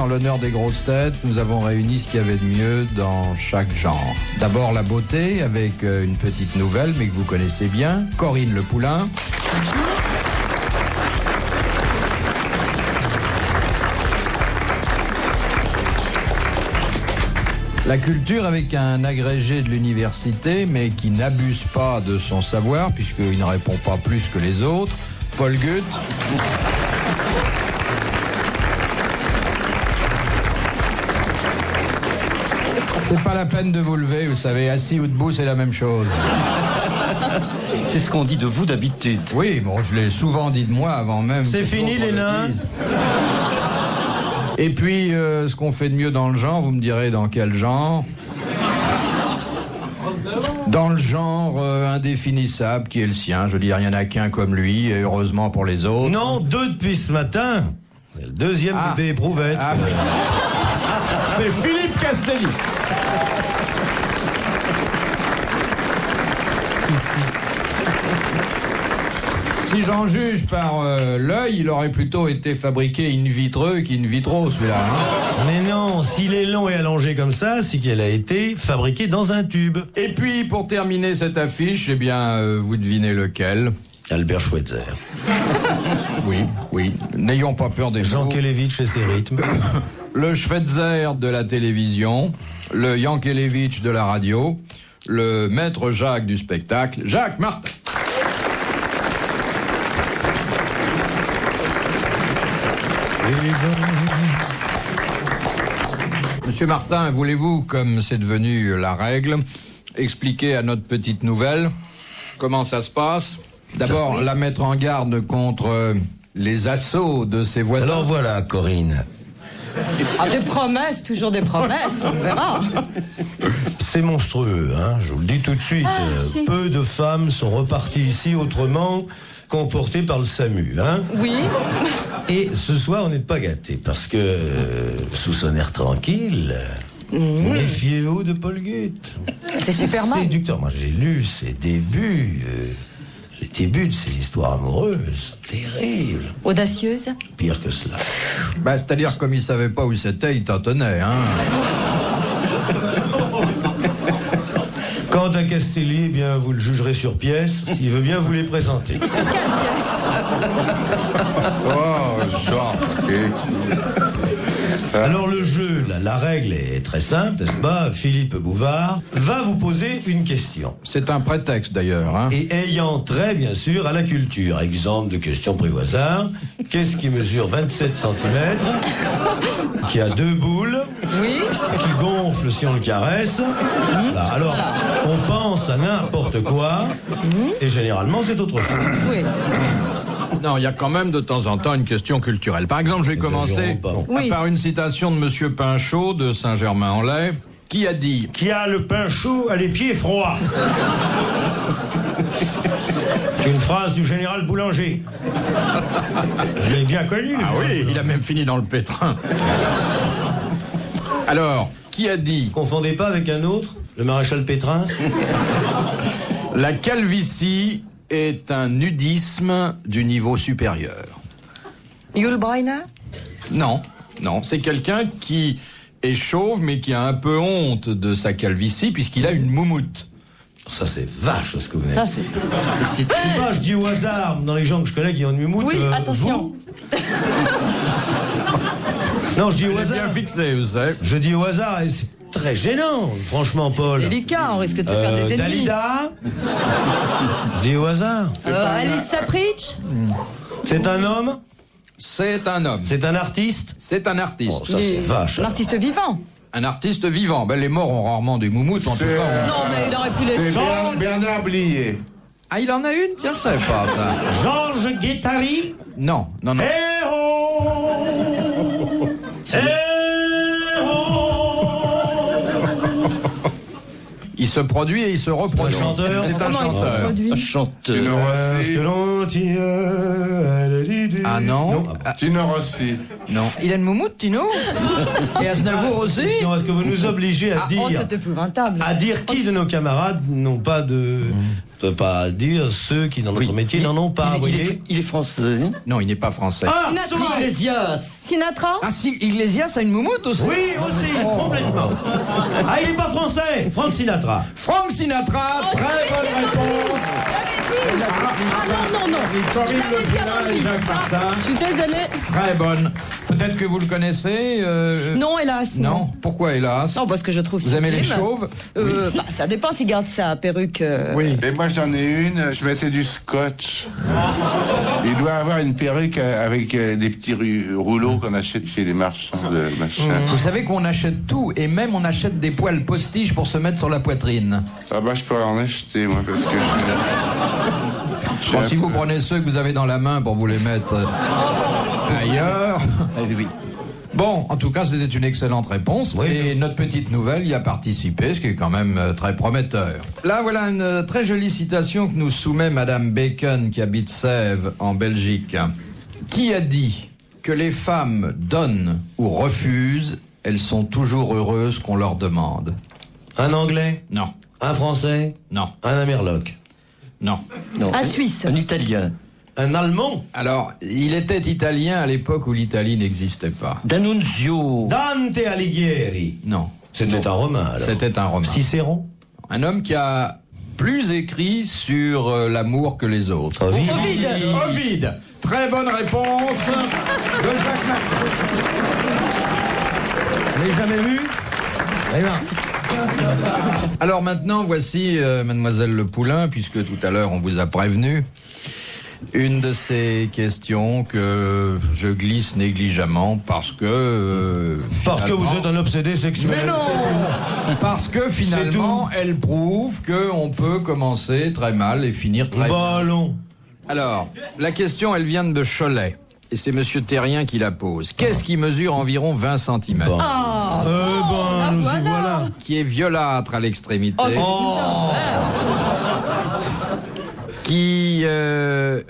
en l'honneur des grosses têtes, nous avons réuni ce qu'il y avait de mieux dans chaque genre. D'abord la beauté, avec une petite nouvelle, mais que vous connaissez bien, Corinne Le Poulain. La culture avec un agrégé de l'université, mais qui n'abuse pas de son savoir, puisqu'il ne répond pas plus que les autres, Paul Gutt. C'est pas la peine de vous lever, vous savez, assis ou debout, c'est la même chose. C'est ce qu'on dit de vous d'habitude. Oui, bon, je l'ai souvent dit de moi avant même. C'est fini les nains. Et puis, ce qu'on fait de mieux dans le genre, vous me direz dans quel genre? Dans le genre indéfinissable qui est le sien. Je veux dire, il n'y en a qu'un comme lui, et heureusement pour les autres. Non, 2 depuis ce matin. Le deuxième bébé éprouvette. C'est Philippe Castelli. Si j'en juge par l'œil, il aurait plutôt été fabriqué in vitro qu'in vitro, celui-là. Hein. Mais non, s'il est long et allongé comme ça, c'est qu'il a été fabriqué dans un tube. Et puis, pour terminer cette affiche, eh bien, vous devinez lequel? Albert Schweitzer. Oui. N'ayons pas peur des Jean mots. Kelevitch et ses rythmes. Le Schweitzer de la télévision, le Yankelevitch de la radio, le maître Jacques du spectacle, Jacques Martin. Monsieur Martin, voulez-vous, comme c'est devenu la règle, expliquer à notre petite nouvelle comment ça se passe? D'abord, la mettre en garde contre les assauts de ses voisins. Alors voilà, Corinne. Ah, des promesses, toujours des promesses, on verra. C'est monstrueux, hein, je vous le dis tout de suite. Peu de femmes sont reparties ici autrement qu'emportées par le SAMU, hein. Oui. Et ce soir, on n'est pas gâtés, parce que, sous son air tranquille, méfiez-vous de Paul Gutt. C'est Superman. Séducteur. Moi, j'ai lu ses débuts, les débuts de ses histoires amoureuses. Terribles. Audacieuse. Pire que cela. Bah, c'est-à-dire, comme il savait pas où c'était, il tâtonnait, hein. Quant à Castelli, eh bien, vous le jugerez sur pièce, s'il veut bien vous les présenter. Sur quelle pièce? Oh, Jean. Alors le jeu, la règle est très simple, n'est-ce pas? Philippe Bouvard va vous poser une question. C'est un prétexte, d'ailleurs, hein. Et ayant trait, bien sûr, à la culture. Exemple de question pris au hasard. Qu'est-ce qui mesure 27 cm, qui a 2 boules, Oui. qui gonfle si on le caresse? Voilà. Alors, on pense à n'importe quoi, et généralement, c'est autre chose. Oui. Non, il y a quand même de temps en temps une question culturelle. Par exemple, je vais commencer Oui. par une citation de Monsieur Pinchot de Saint-Germain-en-Laye, qui a dit... Qui a le pain chaud a les pieds froids. C'est une phrase du général Boulanger. Je l'ai bien connu. Ah oui, il a même fini dans le pétrin. Alors, qui a dit... Confondez pas avec un autre, le maréchal Pétrin. La calvitie est un nudisme du niveau supérieur. Yul Brynner? Non, c'est quelqu'un qui est chauve, mais qui a un peu honte de sa calvitie, puisqu'il a une moumoute. Ça, c'est vache, ce que vous venez de Ça, dire. c'est... Je sais pas, je dis au hasard, dans les gens que je connais qui ont une moumoute. Oui, attention. Non, je dis au Il est hasard. bien fixé, vous savez. Je dis au hasard, et c'est très gênant, franchement, Paul. Délicat, on risque de se faire des ennemis. Dalida. Je dis au hasard. Alice Sapritch? C'est un homme? C'est un homme. C'est un artiste? C'est un artiste. Oh, ça, c'est vache. Un alors. artiste vivant. Un artiste vivant. Ben, les morts ont rarement des moumoutes, en tout cas. Non, mais il aurait pu C'est laisser. Bernard Blier. Ah, il en a une? Tiens, je savais pas, ça. Georges Guettari. Non. Héros. Héros. Il se produit et il se reproduit. Un chanteur. C'est un Comment il se chanteur. produit? Un chanteur. Ah non, Tino Rossi. non. Hélène Moumout, Tino. Et Aznavour aussi. Est-ce que vous nous obligez à Oh, dire... c'est épouvantable. À dire qui de nos camarades n'ont pas de... On peut pas dire ceux qui, dans notre métier, n'en ont pas, vous voyez. Il est français. Non, il n'est pas français. Ah, Sinatra. Iglesias. Sinatra? Ah si, Iglesias a une moumoute aussi. oui, aussi, complètement. Ah, il est pas français, Frank Sinatra. Frank Sinatra, très bonne réponse. Non. Corinne Le Poulain et Jacques Martin. Je suis désolée. Très bonne. Peut-être que vous le connaissez. Non, hélas. Non. Pourquoi hélas? Non, parce que je trouve Vous aimez les sublime. chauves? Bah, ça dépend s'il garde sa perruque. Oui. Et moi j'en ai une, je mettais du scotch. Il doit avoir une perruque avec des petits rouleaux qu'on achète chez les marchands de machin. Vous savez qu'on achète tout, et même on achète des poils postiches pour se mettre sur la poitrine. Ah bah je pourrais en acheter moi parce que Bon, si vous prenez ceux que vous avez dans la main pour vous les mettre ailleurs. Ah oui. Bon, en tout cas, c'était une excellente réponse. Oui. Et notre petite nouvelle y a participé, ce qui est quand même très prometteur. Là, voilà une très jolie citation que nous soumet Madame Bacon, qui habite Sèvres, en Belgique. Qui a dit que les femmes donnent ou refusent, elles sont toujours heureuses qu'on leur demande? Un Anglais, Non, un Français, non, un Amerloc, non. Non. Un Suisse. Un Italien. un Allemand, Alors, il était italien à l'époque où l'Italie n'existait pas. D'Annunzio. Dante Alighieri. Non, C'était un Romain, alors. c'était un Romain. Cicéron. Un homme qui a plus écrit sur l'amour que les autres. Ovide. Ovide. Très bonne réponse de Jacques Martin. Vous l'avez jamais vu? Eh ben, Alors maintenant, voici, Mademoiselle Le Poulain, puisque tout à l'heure on vous a prévenu, une de ces questions que je glisse négligemment parce que... parce que vous êtes un obsédé sexuel. Mais non. Parce que finalement, elle prouve qu'on peut commencer très mal et finir très bien. Ballon. Alors, la question, elle vient de Cholet. Et c'est Monsieur Terrien qui la pose. Qu'est-ce qui mesure environ 20 cm Bon. Nous y voilà. voilà. Qui est violâtre à l'extrémité. Qui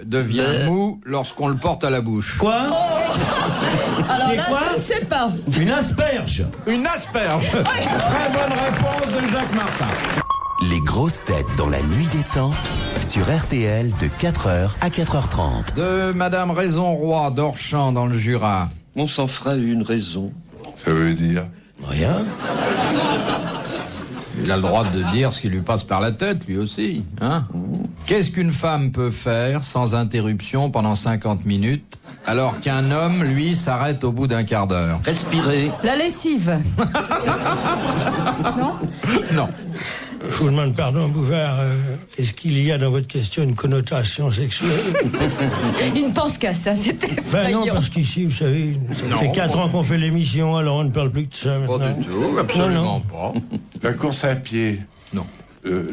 devient mou lorsqu'on le porte à la bouche. Quoi? Alors Et là, quoi? je ne sais pas. Une asperge. Une asperge. Très bonne réponse de Jacques Martin. Les grosses têtes dans la nuit des temps sur RTL de 4h à 4h30. De Madame Raison-Roy d'Orchamps dans le Jura. On s'en fera une raison. ça veut dire. Rien. Il a le droit de dire ce qui lui passe par la tête, lui aussi. Hein? Qu'est-ce qu'une femme peut faire sans interruption pendant 50 minutes, alors qu'un homme, lui, s'arrête au bout d'un quart d'heure? Respirer. La lessive. Non? Non. Je vous demande pardon, Bouvard. Est-ce qu'il y a dans votre question une connotation sexuelle? Il ne pense qu'à ça, c'était Ben non, effrayant. parce qu'ici, vous savez, ça fait 4 ans qu'on fait l'émission, alors on ne parle plus que de ça Pas maintenant. du tout, absolument pas. La course à pied. Non.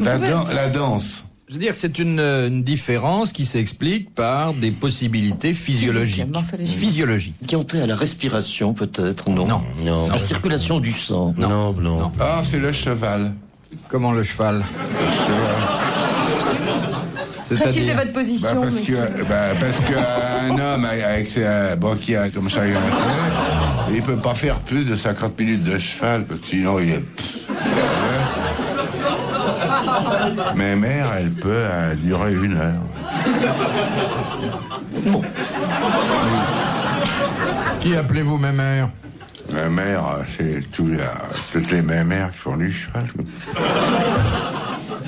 La danse. Je veux dire, c'est une différence qui s'explique par des possibilités physiologiques. morphologiques. Physiologiques. Qui ont trait à la respiration, peut-être, non? Non. Non. À la circulation du sang. Non. Ah, c'est le cheval. Comment le cheval? Le cheval. Précisez C'est-à-dire votre position, parce monsieur. que un homme avec ses qui a comme ça il peut pas faire plus de 50 minutes de cheval parce que sinon il est. Mes mères, elle peut durer 1 heure. Qui appelez-vous mes mères? Ma mère, c'est toutes les mères qui font du cheval.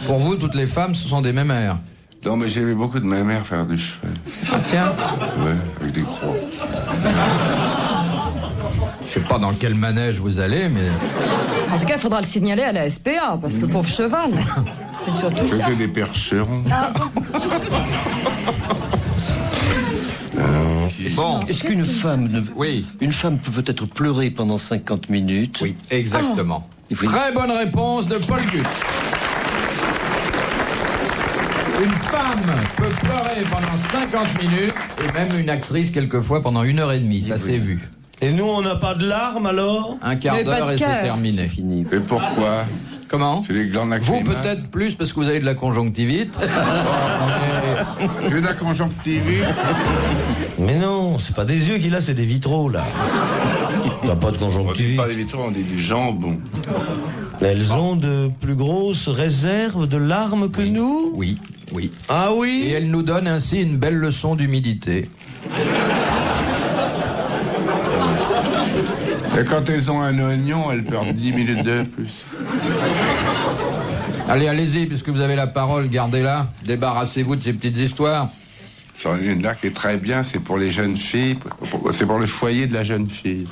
Pour vous, toutes les femmes, ce sont des mémères. Non, mais j'aimais beaucoup de ma mère faire du cheval. Ah tiens, Ouais, avec des croix. je sais pas dans quel manège vous allez, mais... En tout cas, il faudra le signaler à la SPA, parce que pauvre cheval. C'est surtout ça. C'était des percherons. Bon, Est-ce qu'une femme oui, une femme peut peut-être pleurer pendant 50 minutes? oui, exactement. Oui. Très bonne réponse de Paul Gut. Une femme peut pleurer pendant 50 minutes, et même une actrice quelquefois pendant 1h30, ça s'est vu. Et nous, on n'a pas de larmes, alors? Un quart Mais pas d'heure de et c'est cœur. terminé. C'est fini. Et pourquoi? Comment? C'est les glandes Vous lacrymales. peut-être plus parce que vous avez de la conjonctivite. Mais- J'ai de la conjonctivite. Mais non, c'est pas des yeux qu'il a, c'est des vitraux, là. T'as pas de On dit conjonctivite. pas des vitraux, on dit du jambon. Elles ont de plus grosses réserves de larmes que nous? Oui, oui. Ah Et oui? elle nous donne ainsi une belle leçon d'humilité. Et quand elles ont un oignon, elles perdent 10 minutes de plus. Allez, allez-y, puisque vous avez la parole, gardez-la. Débarrassez-vous de ces petites histoires. J'en ai une là qui est très bien, c'est pour les jeunes filles, c'est pour le foyer de la jeune fille.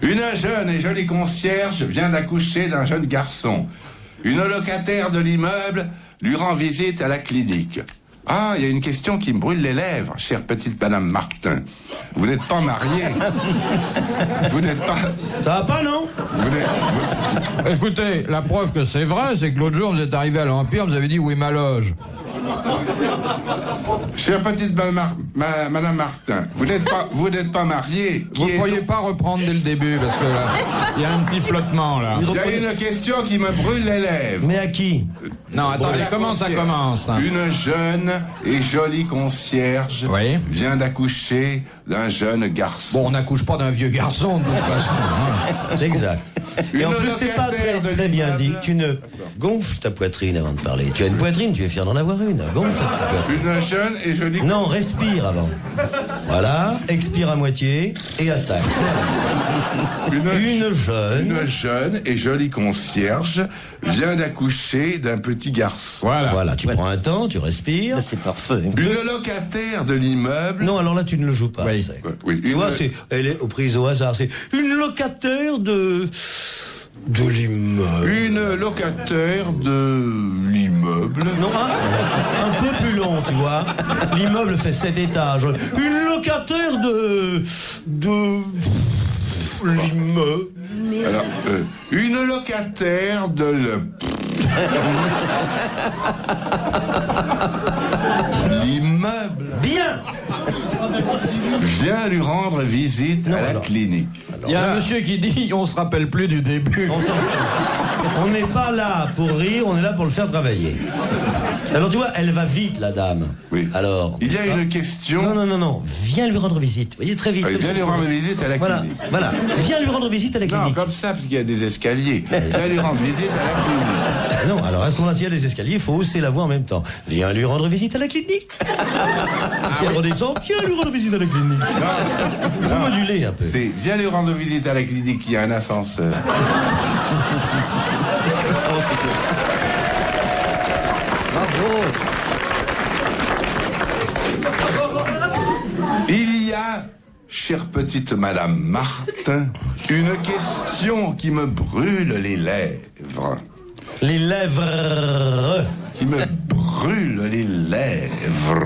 Une jeune et jolie concierge vient d'accoucher d'un jeune garçon. Une locataire de l'immeuble lui rend visite à la clinique. Ah, il y a une question qui me brûle les lèvres, chère petite Madame Martin. Vous n'êtes pas mariée. Vous n'êtes pas... Ça va pas, non? Vous n'êtes... Écoutez, la preuve que c'est vrai, c'est que l'autre jour, vous êtes arrivé à l'Empire, vous avez dit où est ma loge. Chère petite Madame Martin, vous n'êtes pas mariée. Vous ne pourriez pas reprendre dès le début, parce que là, il y a un petit flottement, là. Il y a une question qui me brûle les lèvres. Mais à qui? Non, attendez, La comment ça concierge. commence? Une jeune et jolie concierge Oui. vient d'accoucher d'un jeune garçon. Bon, on n'accouche pas d'un vieux garçon, de toute façon. hein. Exact. Et en Une plus, c'est pas locataire de très bien dit. l'immeuble. Tu ne gonfles ta poitrine avant de parler. Tu as une poitrine, tu es fier d'en avoir une. Gonfle ta petite poitrine. Une jeune et jolie... Non, respire avant. Voilà, expire à moitié et attaque. Une jeune et jolie concierge vient d'accoucher d'un petit garçon. Voilà. Voilà, tu prends un temps, tu respires. Là, c'est parfait. Une locataire de l'immeuble... Non, alors là, tu ne le joues pas. Oui. c'est- Oui, Tu vois, elle est aux prises au hasard. C'est une locataire de l'immeuble. Une locataire de l'immeuble... Non, un peu plus long, tu vois. L'immeuble fait 7 étages. Une locataire de l'immeuble. Alors, une locataire de l'immeuble Bien. vient lui rendre visite à la clinique. Il y a un monsieur qui dit, on se rappelle plus du début. On n'est pas là pour rire, on est là pour le faire travailler. Alors tu vois, elle va vite, la dame. Oui. Alors. Il y a une question... Non. Viens lui rendre visite. Vous voyez, très vite. Ah, il vient lui rendre visite à la Voilà, clinique. voilà. Viens lui rendre visite à la Non, clinique. comme ça, parce qu'il y a des escaliers. Viens lui rendre visite à la clinique. Non, alors à ce moment-là, s'il y a des escaliers, il faut hausser la voix en même temps. Viens lui rendre visite à la clinique. Si elle redescend, viens lui rendre visite à la clinique. Il faut moduler un peu. C'est viens lui rendre visite à la clinique, il y a un ascenseur. Il y a, chère petite Madame Martin, une question qui me brûle les lèvres. Les lèvres. Qui me brûle les lèvres.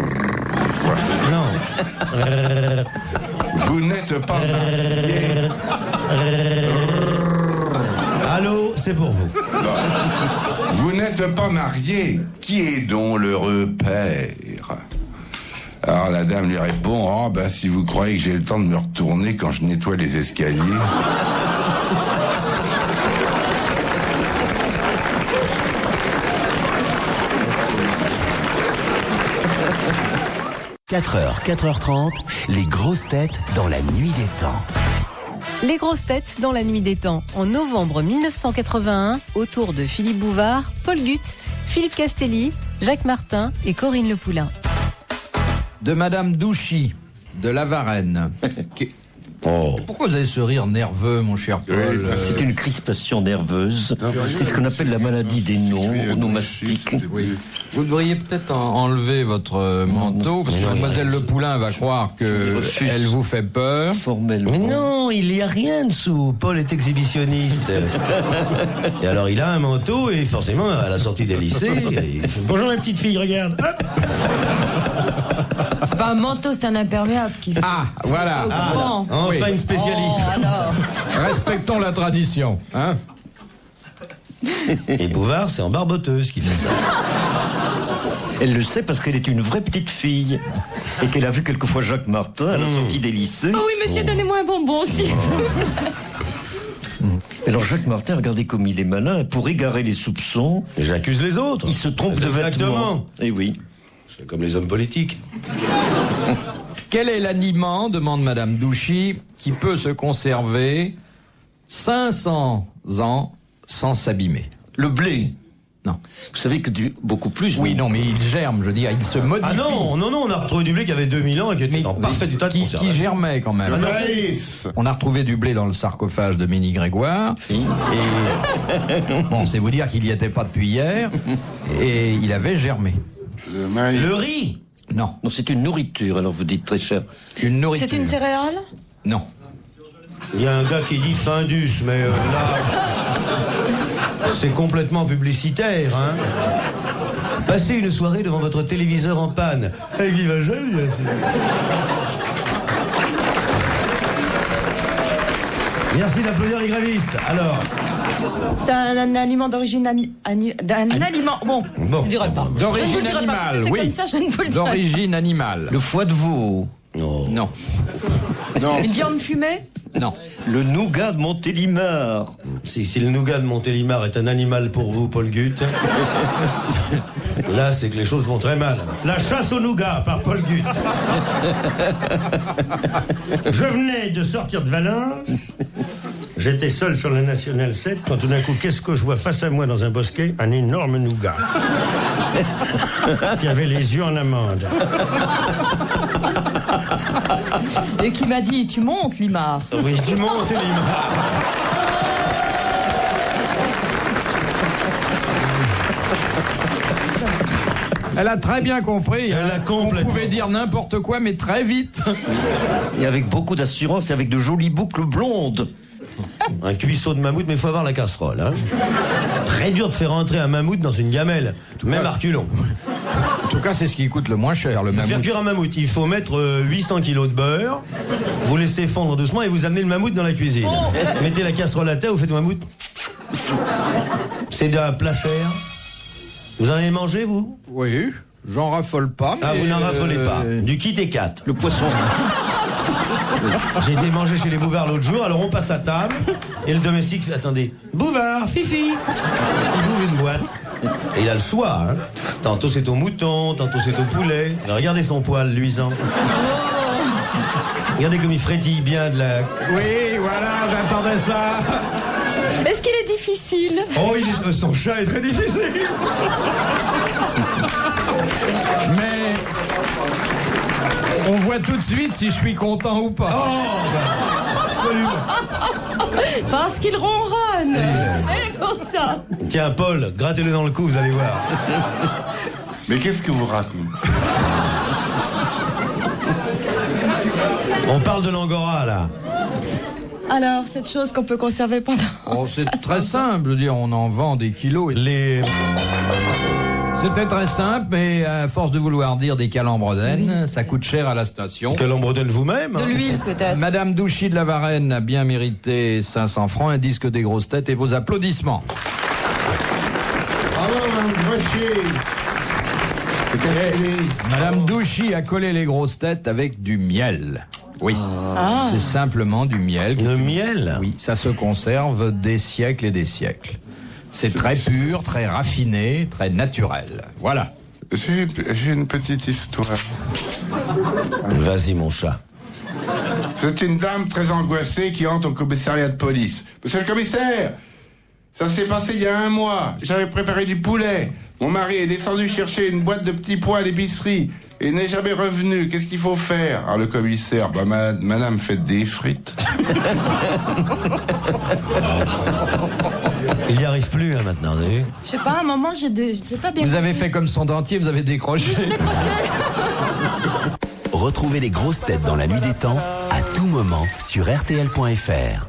Non. Vous n'êtes pas marié. Allô, c'est pour vous. Vous n'êtes pas marié. Qui est donc l'heureux père? Alors la dame lui répond, oh ben si vous croyez que j'ai le temps de me retourner quand je nettoie les escaliers. 4h, 4h30, les grosses têtes dans la nuit des temps. Les grosses têtes dans la nuit des temps. En novembre 1981, autour de Philippe Bouvard, Paul Gutt, Philippe Castelli, Jacques Martin et Corinne Le Poulain. De Madame Douchy, de la Varenne. Oh. Pourquoi vous avez ce rire nerveux, mon cher Paul? C'est une crispation nerveuse. C'est ce qu'on appelle la maladie des noms, onomastiques. Oui. Vous devriez peut-être enlever votre manteau, parce que Mademoiselle Le Poulain va croire que refuse. elle vous fait peur. Formellement. Mais non, il n'y a rien dessous. Paul est exhibitionniste. Et alors, il a un manteau et forcément, à la sortie des lycées, il fait, Bonjour la petite fille, regarde. C'est pas un manteau, c'est un imperméable qui fait. Ah, voilà. Grand. enfin une spécialiste. Alors. Respectons la tradition, hein. Et Bouvard, c'est en barboteuse qui fait ça. Elle le sait parce qu'elle est une vraie petite fille. Et qu'elle a vu quelquefois Jacques Martin à la sortie des lycées. Oh oui, monsieur, donnez-moi un bonbon aussi. Alors Jacques Martin, regardez comme il est malin. Pour égarer les soupçons, Et j'accuse les autres. il se trompe de Exactement. vêtements. Eh oui. C'est comme les hommes politiques. Quel est l'aliment, demande Madame Douchy, qui peut se conserver 500 ans sans s'abîmer? Le blé. Non. Vous savez que beaucoup plus. Oui, non, mais il germe, je veux dire, il se modifie. Ah non, on a retrouvé du blé qui avait 2000 ans et qui était en parfait état de qui conservation. germait quand même. Le maïs. On a retrouvé du blé dans le sarcophage de Ménie Grégoire. Et bon, c'est vous dire qu'il n'y était pas depuis hier. Et il avait germé. Le maïs. Le riz. Non. Non, c'est une nourriture, alors vous dites très cher. Une nourriture. C'est une céréale? Non. Il y a un gars qui dit Findus, mais là, c'est complètement publicitaire, hein. Passez une soirée devant votre téléviseur en panne. Avec Guy Vagel, bien sûr. Merci d'applaudir les grévistes. Alors, C'est un aliment d'origine d'un aliment. Bon, je ne dirai pas. D'origine Je ne vous le dirai pas. animale, C'est oui. comme ça, je ne vous le dirai pas. D'origine animale. Le foie de veau. non. Non. Non. Une viande fumée? Non. Le nougat de Montélimar. Si le nougat de Montélimar est un animal pour vous, Paul Gutt, là, c'est que les choses vont très mal. La chasse au nougat par Paul Gutt. Je venais de sortir de Valence. J'étais seul sur la Nationale 7 quand tout d'un coup, qu'est-ce que je vois face à moi dans un bosquet? Un énorme nougat. Qui avait les yeux en amande. Et qui m'a dit, tu montes, Limard. Oui, du Montélimar. Elle a très bien compris. Elle a complètement. On pouvait dire n'importe quoi, mais très vite. Et avec beaucoup d'assurance et avec de jolies boucles blondes. Un cuisseau de mammouth, mais il faut avoir la casserole, hein. Très dur de faire entrer un mammouth dans une gamelle, même à reculons. En tout cas, c'est ce qui coûte le moins cher, le Pour faire mammouth. cuire un mammouth, il faut mettre 800 kilos de beurre, vous laissez fondre doucement et vous amenez le mammouth dans la cuisine. Mettez la casserole à terre, vous faites le mammouth. C'est de la plat cher. Vous en avez mangé, vous? Oui, j'en raffole pas. Ah, mais, vous n'en raffolez pas. Du kit et 4. Le poisson. J'ai été manger chez les Bouvards l'autre jour, alors on passe à table, et le domestique fait, attendez, Bouvard, Fifi. Il ouvre une boîte. Et il a le choix, hein. Tantôt c'est au mouton, tantôt c'est au poulet. Alors, regardez son poil luisant. Regardez comme il frétille bien de la... Oui, voilà, j'attendais ça. Est-ce qu'il est difficile? Oh, son chat est très difficile. Mais on voit tout de suite si je suis content ou pas. Parce qu'il ronronne. C'est pour ça. Tiens, Paul, grattez-le dans le cou, vous allez voir. Mais qu'est-ce que vous racontez? On parle de l'angora, là. Alors, cette chose qu'on peut conserver pendant... Oh, c'est très simple, je veux dire, on en vend des kilos. C'était très simple, mais à force de vouloir dire des calembredaines, ça coûte cher à la station. Calembredaine vous-même, De hein. l'huile, peut-être. Madame Douchy de la Varenne a bien mérité 500 francs, un disque des grosses têtes et vos applaudissements. Bravo, Mme Groschier. Madame Douchy a collé les grosses têtes avec du miel. Oui, c'est simplement du miel. Le miel? Oui, ça se conserve des siècles et des siècles. C'est très pur, très raffiné, très naturel. Voilà. J'ai une petite histoire. Vas-y, mon chat. C'est une dame très angoissée qui entre au commissariat de police. Monsieur le commissaire, ça s'est passé il y a 1 mois. J'avais préparé du poulet. Mon mari est descendu chercher une boîte de petits pois à l'épicerie et n'est jamais revenu. Qu'est-ce qu'il faut faire? Alors le commissaire, madame, faites des frites. Il n'y arrive plus, hein, maintenant, vous avez vu? Je sais pas, à un moment, j'ai pas bien... Vous avez fait comme son dentier, vous avez décroché. Retrouvez les grosses têtes dans la nuit des temps à tout moment sur RTL.fr.